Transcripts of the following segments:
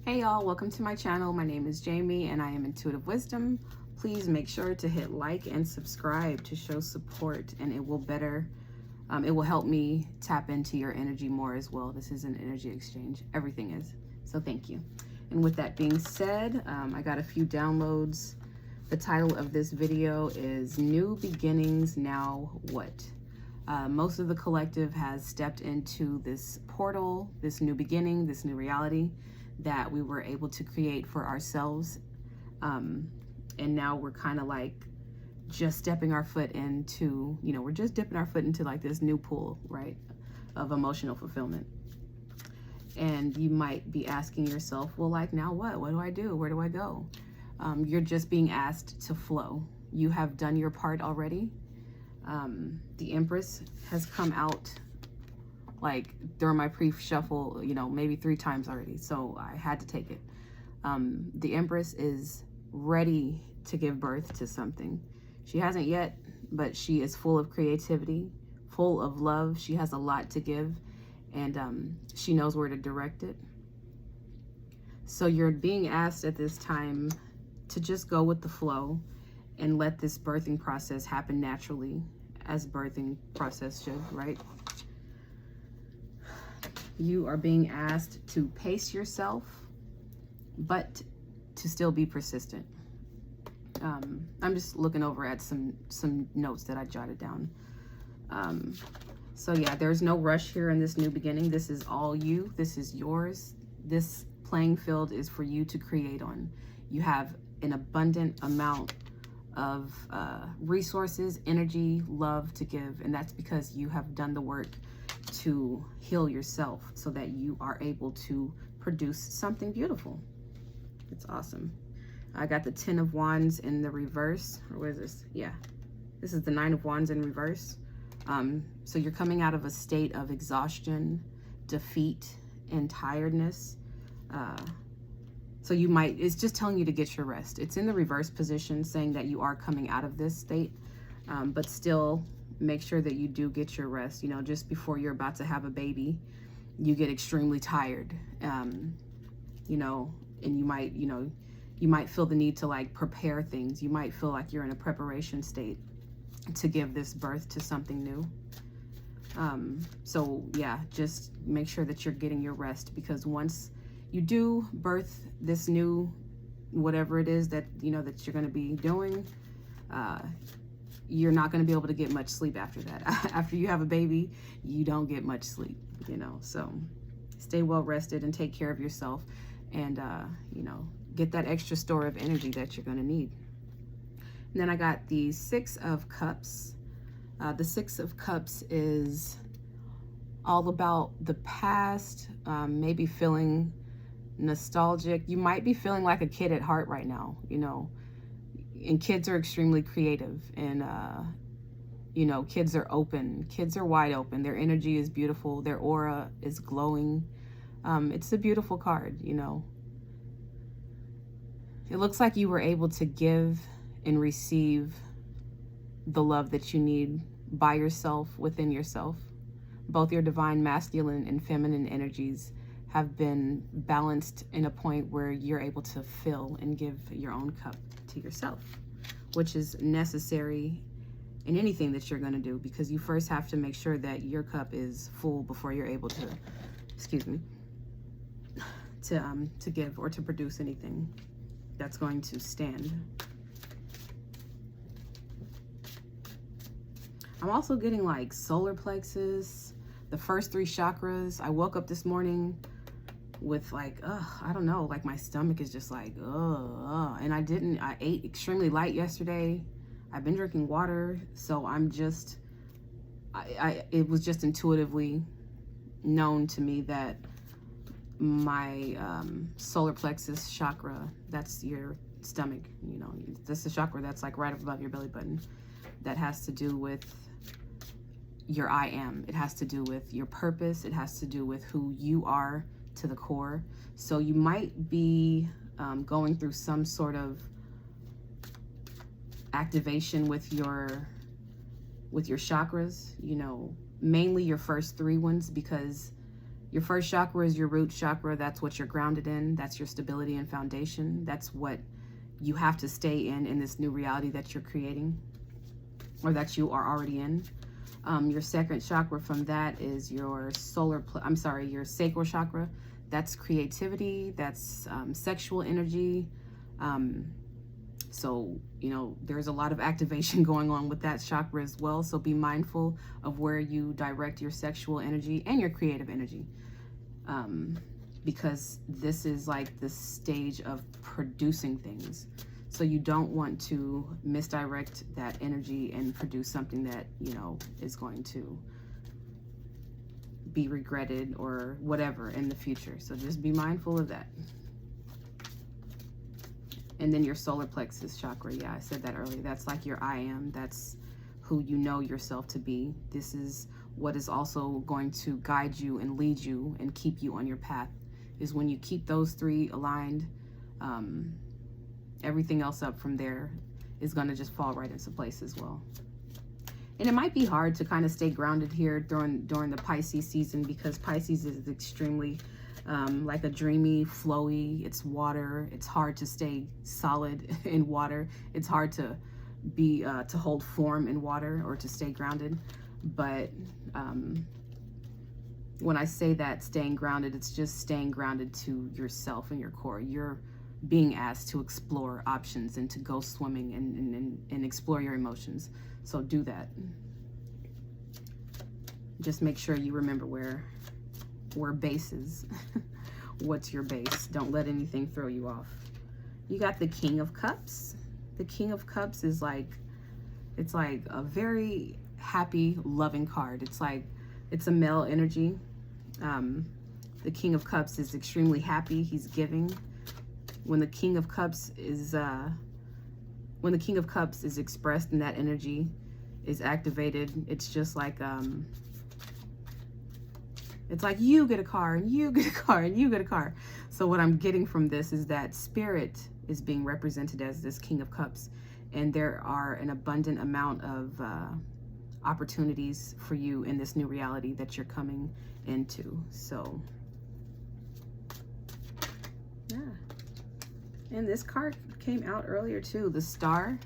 Hey y'all, welcome to my channel. My name is Jamie and I am Intuitive Wisdom. Please make sure to hit like and subscribe to show support, and it will help me tap into your energy more as well. This is an energy exchange. Everything is. So thank you. And with that being said, I got a few downloads. The title of this video is New Beginnings, Now What? Most of the collective has stepped into this portal, this new beginning, this new reality that we were able to create for ourselves. And now we're kind of like just stepping our foot into, we're just dipping our foot into like this new pool, right, of emotional fulfillment. And you might be asking yourself, well, like, now what? What do I do? Where do I go? You're just being asked to flow. You have done your part already. The Empress has come out like during my pre-shuffle, maybe 3 times already. So I had to take it. The Empress is ready to give birth to something. She hasn't yet, but she is full of creativity, full of love. She has a lot to give, and she knows where to direct it. So you're being asked at this time to just go with the flow and let this birthing process happen naturally, as birthing process should, right? You are being asked to pace yourself, but to still be persistent. I'm just looking over at some notes that I jotted down. So yeah, there's no rush here in this new beginning. This is all you. This is yours. This playing field is for you to create on. You have an abundant amount of resources, energy, love to give, and that's because you have done the work to heal yourself so that you are able to produce something beautiful. It's awesome. I got the 10 of Wands in the reverse. Or what is this? Yeah, this is the 9 of Wands in reverse. So you're coming out of a state of exhaustion, defeat, and tiredness. So you might, it's just telling you to get your rest. It's in the reverse position, saying that you are coming out of this state, but still make sure that you do get your rest. Just before you're about to have a baby, you get extremely tired, and you might feel the need to like prepare things. You might feel like you're in a preparation state to give this birth to something new. So yeah, just make sure that you're getting your rest, because once you do birth this new, whatever it is that, that you're going to be doing, you're not going to be able to get much sleep after that. After you have a baby, you don't get much sleep, so stay well rested and take care of yourself, and, get that extra store of energy that you're going to need. And then I got the 6 of Cups. The 6 of Cups is all about the past, maybe feeling nostalgic. You might be feeling like a kid at heart right now, and kids are extremely creative, and kids are open. Kids are wide open. Their energy is beautiful. Their aura is glowing. It's a beautiful card. It looks like you were able to give and receive the love that you need by yourself, within yourself. Both your divine masculine and feminine energies have been balanced in a point where you're able to fill and give your own cup to yourself, which is necessary in anything that you're going to do, because you first have to make sure that your cup is full before you're able to, to give or to produce anything that's going to stand. I'm also getting like solar plexus, the first 3 chakras. I woke up this morning with like, I don't know, like my stomach is just like, and I ate extremely light yesterday. I've been drinking water, so I'm just, it was just intuitively known to me that my solar plexus chakra, that's your stomach, that's the chakra that's like right above your belly button. That has to do with your I am. It has to do with your purpose. It has to do with who you are to the core. So you might be going through some sort of activation with your chakras, mainly your first 3 ones, because Your first chakra is your root chakra. That's what you're grounded in. That's your stability and foundation. That's what you have to stay in this new reality that you're creating, or that you are already in. Your second chakra from that is your your sacral chakra. That's creativity. That's sexual energy. So, you know, there's a lot of activation going on with that chakra as well. So be mindful of where you direct your sexual energy and your creative energy. Because this is like the stage of producing things. So you don't want to misdirect that energy and produce something that, you know, is going to be regretted or whatever in the future. So just be mindful of that. And then your solar plexus chakra. Yeah, I said that earlier. That's like your I am. That's who you know yourself to be. This is what is also going to guide you and lead you and keep you on your path, is when you keep those three aligned. Everything else up from there is going to just fall right into place as well. And it might be hard to kind of stay grounded here during the Pisces season, because Pisces is extremely like a dreamy, flowy. It's water. It's hard to stay solid in water. It's hard to be to hold form in water or to stay grounded. But when I say that staying grounded, it's just staying grounded to yourself and your core. You're being asked to explore options and to go swimming and explore your emotions. So do that. Just make sure you remember where base is. What's your base? Don't let anything throw you off. You got the King of Cups. The King of Cups is like, it's like a very happy, loving card. It's like, it's a male energy. The King of Cups is extremely happy. He's giving. When the King of Cups is expressed and that energy is activated, it's just like it's like you get a car and you get a car and you get a car. So what I'm getting from this is that spirit is being represented as this King of Cups, and there are an abundant amount of opportunities for you in this new reality that you're coming into. So yeah. And this card came out earlier too, the Star.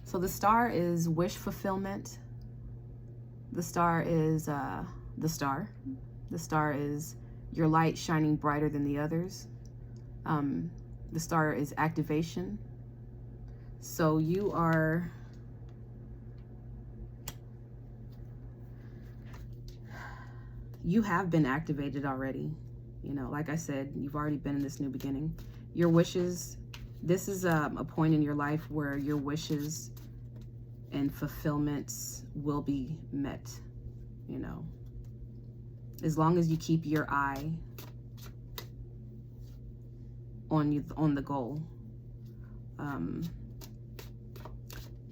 So the Star is wish fulfillment. The Star is the Star. The Star is your light shining brighter than the others. The Star is activation. So you have been activated already. You know, like I said, you've already been in this new beginning. Your wishes, this is a point in your life where your wishes and fulfillments will be met, you know, as long as you keep your eye on the goal.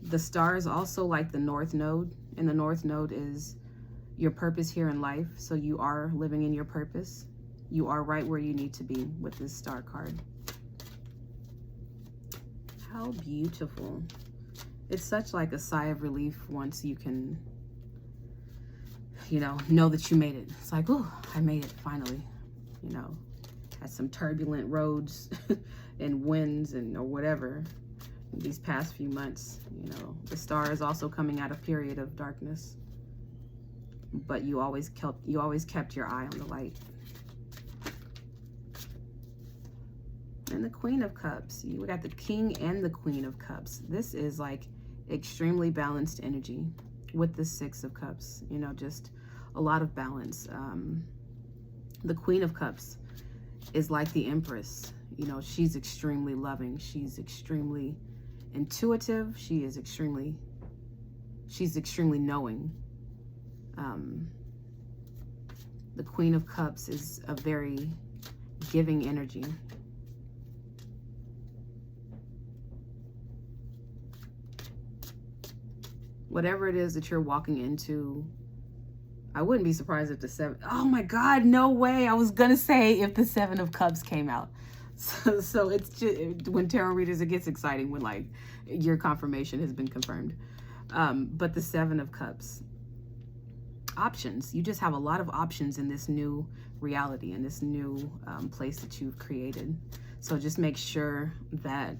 The Star is also like the North Node, and the North Node is your purpose here in life. So you are living in your purpose. You are right where you need to be with this Star card. How beautiful. It's such like a sigh of relief once you can, you know that you made it. It's like, oh, I made it finally. You know, had some turbulent roads and winds and or whatever these past few months. You know, the Star is also coming out of a period of darkness, but you always kept your eye on the light. And the Queen of Cups. We got the King and the Queen of Cups. This is like extremely balanced energy with the Six of Cups. You know, just a lot of balance. The Queen of Cups is like the Empress. You know, she's extremely loving. She's extremely intuitive. She's extremely knowing. The Queen of Cups is a very giving energy. Whatever it is that you're walking into, I wouldn't be surprised if the Seven, oh my God, no way. I was gonna say if the Seven of Cups came out. So it's just, when tarot readers, it gets exciting when like your confirmation has been confirmed. But the Seven of Cups, options. You just have a lot of options in this new reality, in this new place that you've created. So just make sure that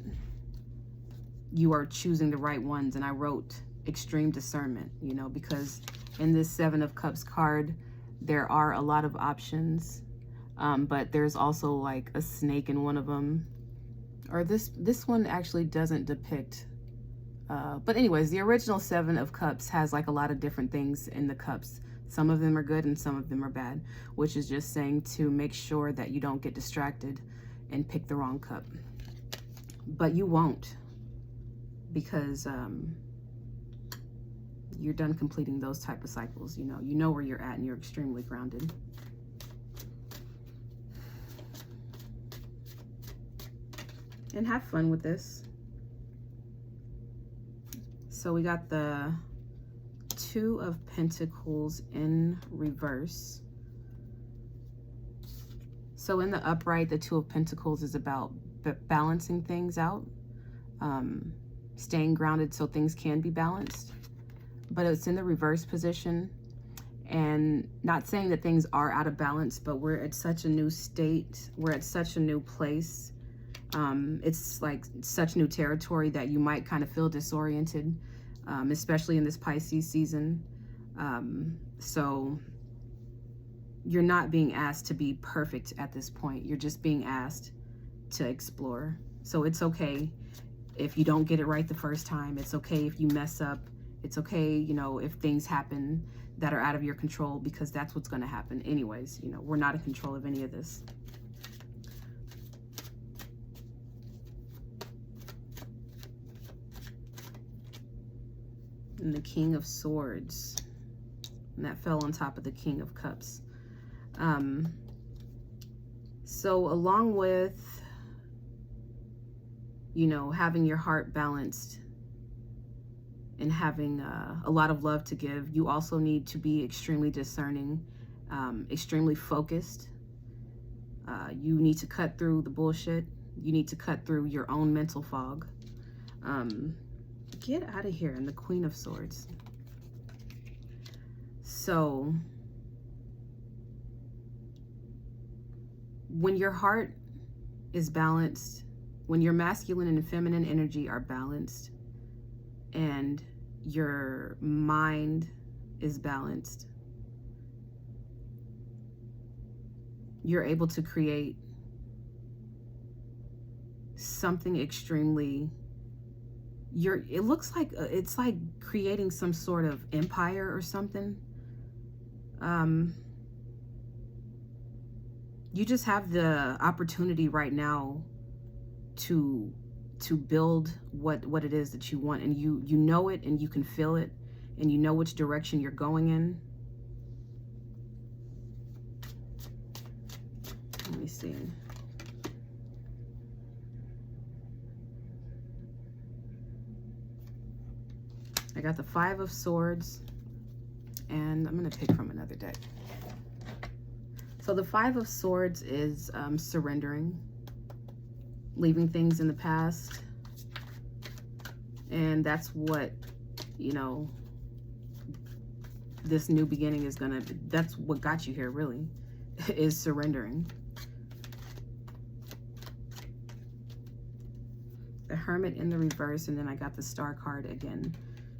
you are choosing the right ones. And I wrote extreme discernment, you know, because in this Seven of Cups card, there are a lot of options, but there's also like a snake in one of them. Or this one actually doesn't depict, but anyways, the original Seven of Cups has like a lot of different things in the cups. Some of them are good and some of them are bad, which is just saying to make sure that you don't get distracted and pick the wrong cup. But you won't, because you're done completing those type of cycles. You know where you're at, and you're extremely grounded. And have fun with this. So we got the Two of Pentacles in reverse. So in the upright, the Two of Pentacles is about balancing things out, staying grounded so things can be balanced. But it's in the reverse position, and not saying that things are out of balance, but we're at such a new state, we're at such a new place. It's like such new territory that you might kind of feel disoriented, especially in this Pisces season. So you're not being asked to be perfect at this point. You're just being asked to explore. So it's okay if you don't get it right the first time. It's okay if you mess up. It's okay, you know, if things happen that are out of your control, because that's what's going to happen anyways. You know, we're not in control of any of this. And the King of Swords, and that fell on top of the King of Cups. So along with, you know, having your heart balanced and having a lot of love to give, you also need to be extremely discerning, extremely focused. You need to cut through the bullshit. You need to cut through your own mental fog. Get out of here. And the Queen of Swords. So when your heart is balanced, when your masculine and feminine energy are balanced, and your mind is balanced, you're able to create something extremely, it looks like it's like creating some sort of empire or something. You just have the opportunity right now to build what it is that you want, and you know it, and you can feel it, and you know which direction you're going in. Let me see. I got the Five of Swords, and I'm going to pick from another deck. So the Five of Swords is surrendering, leaving things in the past. And that's what, you know, this new beginning is going to, that's what got you here, really, is surrendering. The Hermit in the reverse, and then I got the Star card again.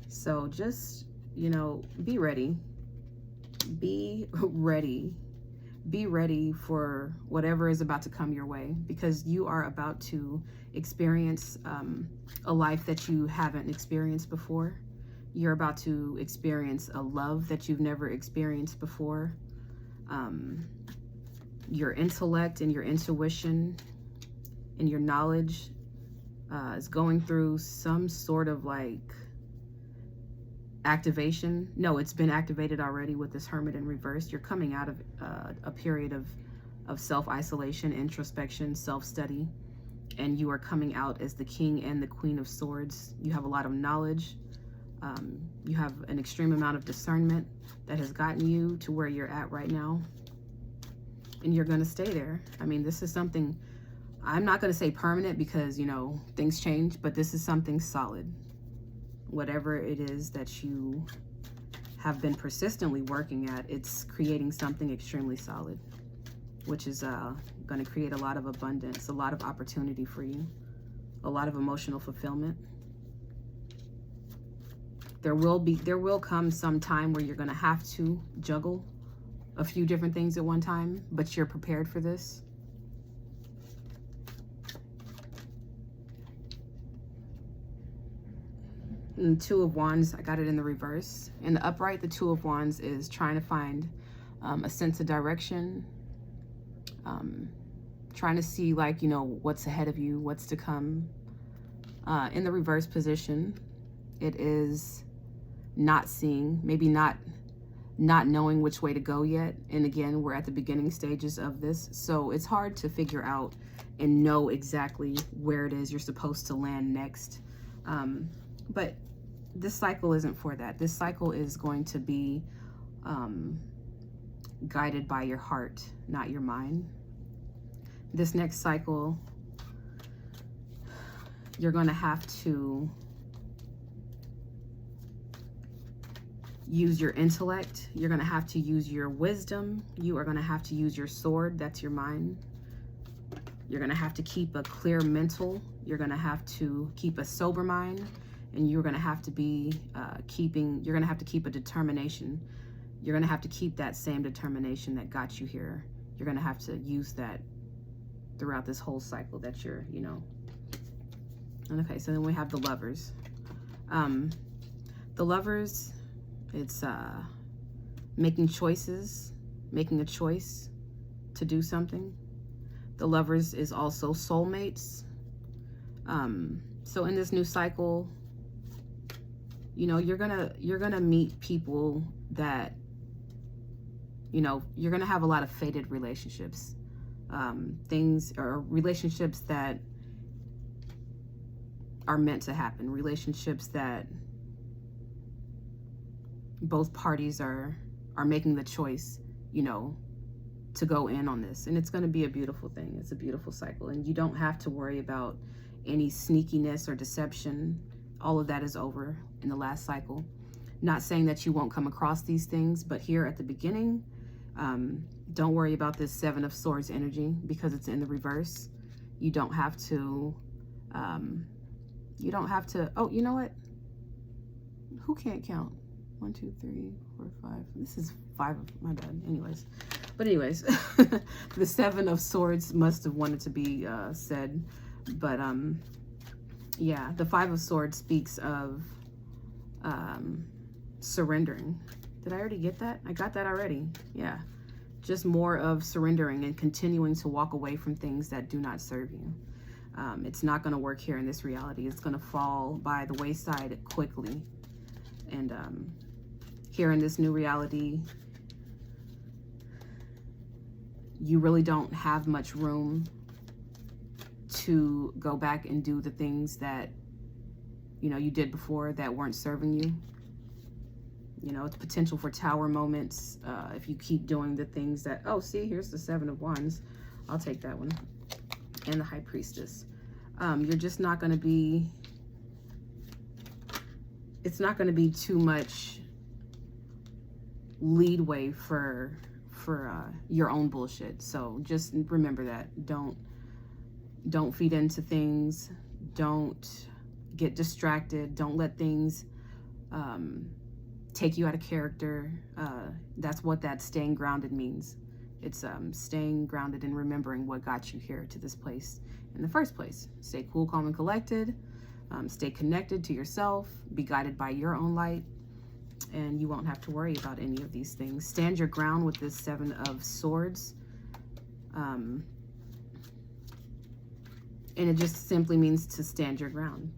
So just, you know, be ready. Be ready. Be ready for whatever is about to come your way, because you are about to experience a life that you haven't experienced before. You're about to experience a love that you've never experienced before. Your intellect and your intuition and your knowledge is going through some sort of like activation. No, it's been activated already with this Hermit in reverse. You're coming out of a period of self-isolation, introspection, self-study, and you are coming out as the King and the Queen of Swords. You have a lot of knowledge. You have an extreme amount of discernment that has gotten you to where you're at right now, and you're going to stay there. I mean, this is something, I'm not going to say permanent, because, you know, things change, but this is something solid. Whatever it is that you have been persistently working at, it's creating something extremely solid. which is going to create a lot of abundance, a lot of opportunity for you, a lot of emotional fulfillment. There will come some time where you're going to have to juggle a few different things at one time, but you're prepared for this. And Two of Wands, I got it in the reverse. In the upright, the Two of Wands is trying to find a sense of direction, trying to see, like, you know, what's ahead of you, what's to come. In the reverse position, it is not seeing, maybe not knowing which way to go yet. And again, we're at the beginning stages of this, so it's hard to figure out and know exactly where it is you're supposed to land next. But this cycle isn't for that. This cycle is going to be guided by your heart, not your mind. This next cycle, you're going to have to use your intellect. You're going to have to use your wisdom. You are going to have to use your sword. That's your mind. You're going to have to keep a clear mental. You're going to have to keep a sober mind. And you're going to have to be you're going to have to keep a determination. You're going to have to keep that same determination that got you here. You're going to have to use that throughout this whole cycle that you're, you know. Okay, so then we have the Lovers. The Lovers, it's making choices, making a choice to do something. The Lovers is also soulmates. So in this new cycle, you know, you're gonna meet people that, you know, you're gonna have a lot of fated relationships, things or relationships that are meant to happen, relationships that both parties are making the choice, you know, to go in on this. And it's going to be a beautiful thing. It's a beautiful cycle, and you don't have to worry about any sneakiness or deception. All of that is over in the last cycle. Not saying that you won't come across these things, but here at the beginning, don't worry about this Seven of Swords energy because it's in the reverse. You don't have to, oh, you know what? Who can't count? 1, 2, 3, 4, 5. This is 5, my bad. Anyways, the Seven of Swords must have wanted to be said, but yeah, the Five of Swords speaks of surrendering. Did I already get that? I got that already. Yeah, just more of surrendering and continuing to walk away from things that do not serve you. It's not going to work here in this reality. It's going to fall by the wayside quickly. And here in this new reality, you really don't have much room to go back and do the things that, you know, you did before that weren't serving you. You know, it's potential for tower moments if you keep doing the things that, oh, see, here's the Seven of Wands. I'll take that one. And the High Priestess. You're just not going to be, it's not going to be too much leadway for your own bullshit. So just remember that. Don't feed into things. Don't get distracted. Don't let things take you out of character. That's what that staying grounded means. It's staying grounded and remembering what got you here to this place in the first place. Stay cool, calm, and collected. Stay connected to yourself. Be guided by your own light. And you won't have to worry about any of these things. Stand your ground with this Seven of Swords. And it just simply means to stand your ground.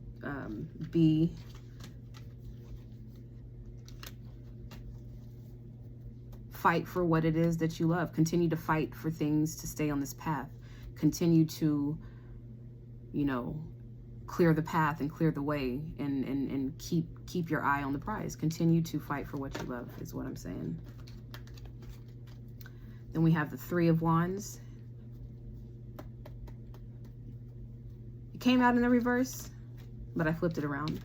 Fight for what it is that you love. Continue to fight for things to stay on this path. Continue to, you know, clear the path and clear the way, and keep your eye on the prize. Continue to fight for what you love is what I'm saying. Then we have the Three of Wands. It came out in the reverse, but I flipped it around.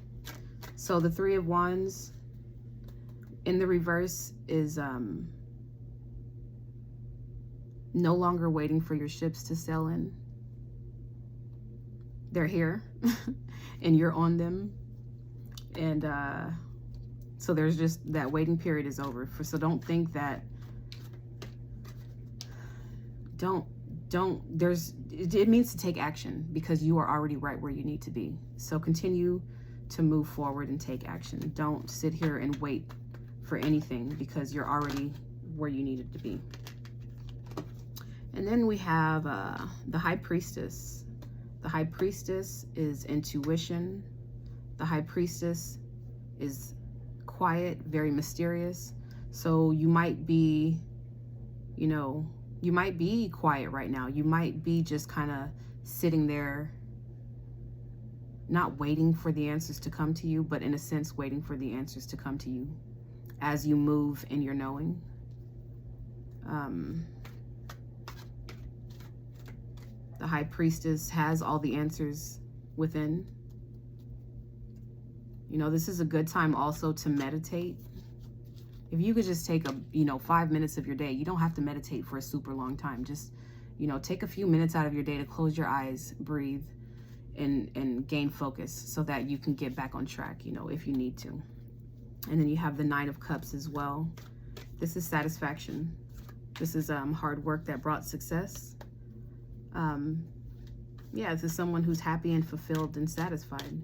So the Three of Wands in the reverse is no longer waiting for your ships to sail in. They're here and you're on them. And so there's just that waiting period is over. So don't think that, it means to take action, because you are already right where you need to be. So continue to move forward and take action. Don't sit here and wait for anything, because you're already where you needed to be. And then we have the High Priestess. The High Priestess is intuition. The High Priestess is quiet, very mysterious. So you might be, you might be quiet right now. You might be just kind of sitting there, not waiting for the answers to come to you, but in a sense, waiting for the answers to come to you as you move in your knowing. The High Priestess has all the answers within. This is a good time also to meditate. If you could just take 5 minutes of your day, you don't have to meditate for a super long time. Just, take a few minutes out of your day to close your eyes, breathe, and gain focus so that you can get back on track, if you need to. And then you have the Nine of Cups as well. This is satisfaction. This is hard work that brought success. This is someone who's happy and fulfilled and satisfied.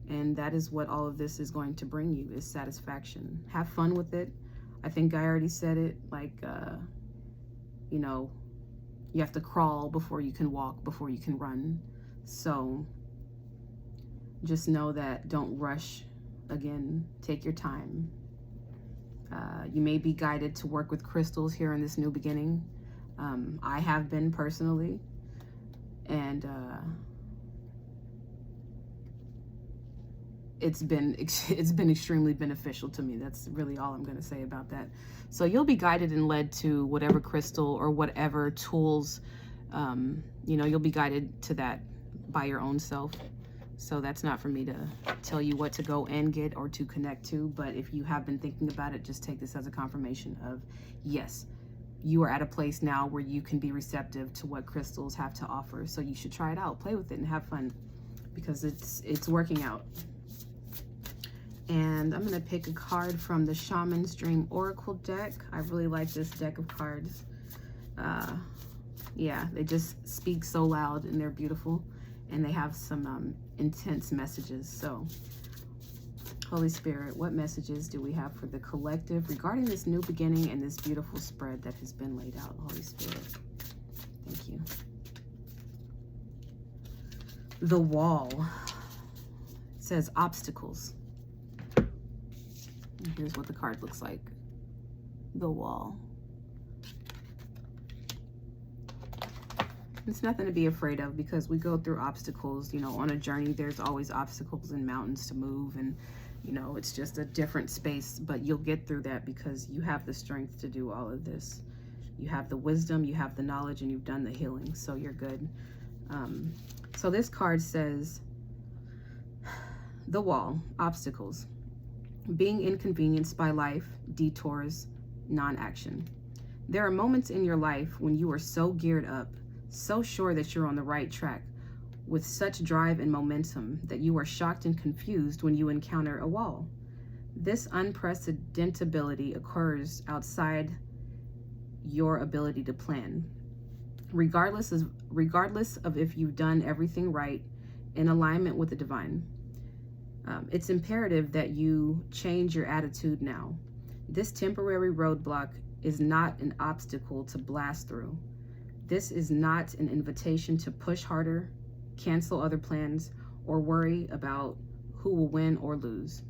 And that is what all of this is going to bring you, is satisfaction. Have fun with it. I think I already said it, you have to crawl before you can walk, before you can run. So just know that, don't rush. Again, take your time. You may be guided to work with crystals here in this new beginning. I have been personally, and it's been extremely beneficial to me. That's really all I'm going to say about that. So you'll be guided and led to whatever crystal or whatever tools, you'll be guided to that by your own self. So that's not for me to tell you what to go and get or to connect to. But if you have been thinking about it, just take this as a confirmation of, yes, you are at a place now where you can be receptive to what crystals have to offer. So you should try it out, play with it, and have fun, because it's working out. And I'm going to pick a card from the Shaman's Dream Oracle deck. I really like this deck of cards. They just speak so loud, and they're beautiful. And they have some intense messages. So, Holy Spirit, what messages do we have for the collective regarding this new beginning and this beautiful spread that has been laid out? Holy Spirit, thank you. The Wall. It says obstacles. And here's what the card looks like. The Wall. It's nothing to be afraid of, because we go through obstacles, on a journey. There's always obstacles and mountains to move, and it's just a different space, but you'll get through that because you have the strength to do all of this. You have the wisdom, you have the knowledge, and you've done the healing, so you're good. So this card says, the Wall, obstacles, being inconvenienced by life, detours, non-action. There are moments in your life when you are so geared up, so sure that you're on the right track, with such drive and momentum, that you are shocked and confused when you encounter a wall. This unprecedentability occurs outside your ability to plan. Regardless of if you've done everything right in alignment with the divine. It's imperative that you change your attitude now. This temporary roadblock is not an obstacle to blast through. This is not an invitation to push harder, cancel other plans, or worry about who will win or lose.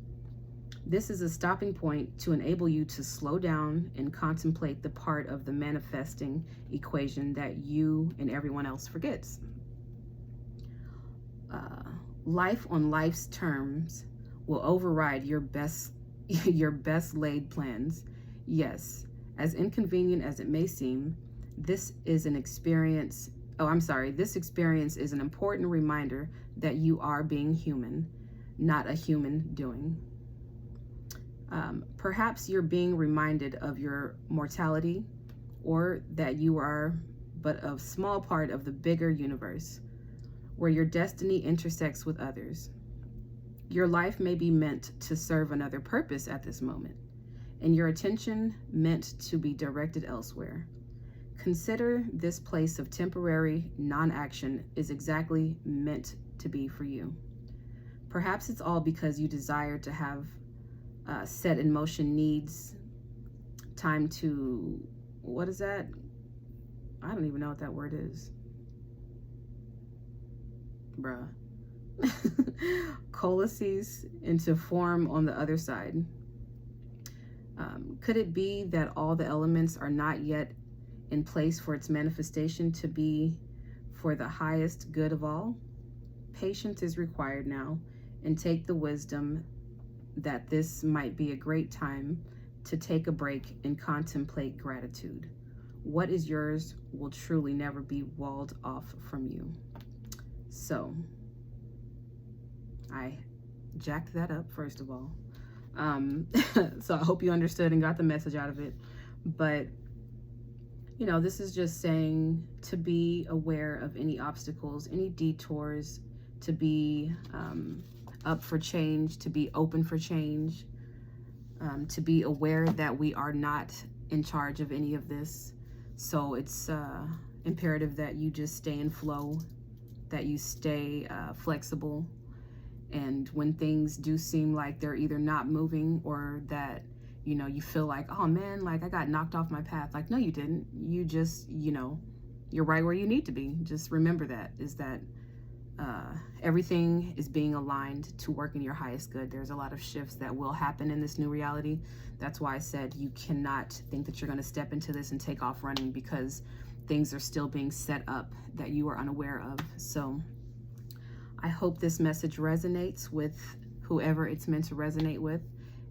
This is a stopping point to enable you to slow down and contemplate the part of the manifesting equation that you and everyone else forgets. Life on life's terms will override your best laid plans. Yes, as inconvenient as it may seem, this experience is an important reminder that you are being human, not a human doing. Perhaps you're being reminded of your mortality, or that you are but a small part of the bigger universe where your destiny intersects with others. Your life may be meant to serve another purpose at this moment, and your attention meant to be directed elsewhere. Consider this place of temporary non-action is exactly meant to be for you. Perhaps it's all because you desire to have set in motion needs, time to, what is that? I don't even know what that word is. Bruh. Coalesces into form on the other side. Could it be that all the elements are not yet in place for its manifestation to be for the highest good of all? Patience is required now, and take the wisdom that this might be a great time to take a break and contemplate gratitude. What is yours will truly never be walled off from you. So, I jacked that up, first of all. So I hope you understood and got the message out of it. But, you know, this is just saying to be aware of any obstacles, any detours, to be up for change, to be open for change, to be aware that we are not in charge of any of this. So it's imperative that you just stay in flow, that you stay flexible. And when things do seem like they're either not moving or that, you know, you feel like, oh man, like I got knocked off my path. Like, no, you didn't. You just, you know, you're right where you need to be. Just remember that, is that everything is being aligned to work in your highest good. There's a lot of shifts that will happen in this new reality. That's why I said you cannot think that you're going to step into this and take off running, because things are still being set up that you are unaware of. So I hope this message resonates with whoever it's meant to resonate with.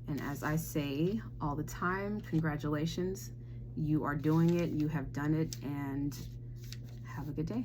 And as I say all the time, congratulations. You are doing it. You have done it. And have a good day.